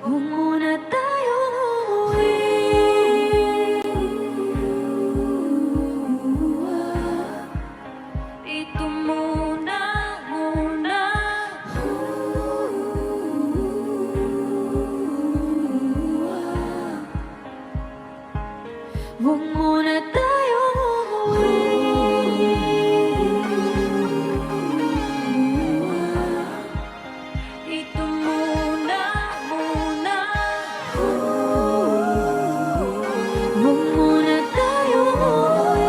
Huwag muna tayong umuwi. Dito muna. Huwag muna tayong umuwi. Dito muna. Huwag muna tayong umuwi.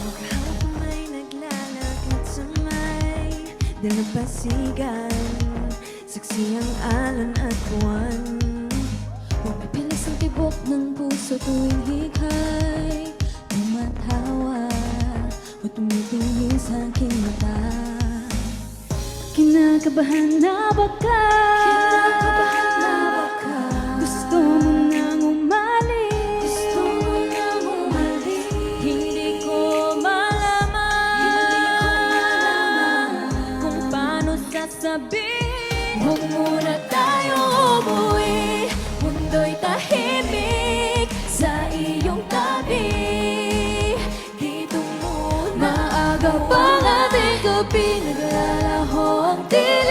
Maghapon may naglalakad sa may dalampasigan, saksi ang alon at buwan. Mapipilis ang tibok ng puso tuwing hikay, tumatawa o tumitingin sa aking mata. Kinakabahan na baka gusto mo nang umalis. Hindi ko malaman kung paano sasabihin. Huwag muna tayong umuwi. Mundo'y tahimik sa iyong tabi. Dito muna. Maaga pang ating gabi, naglalaho ang tila.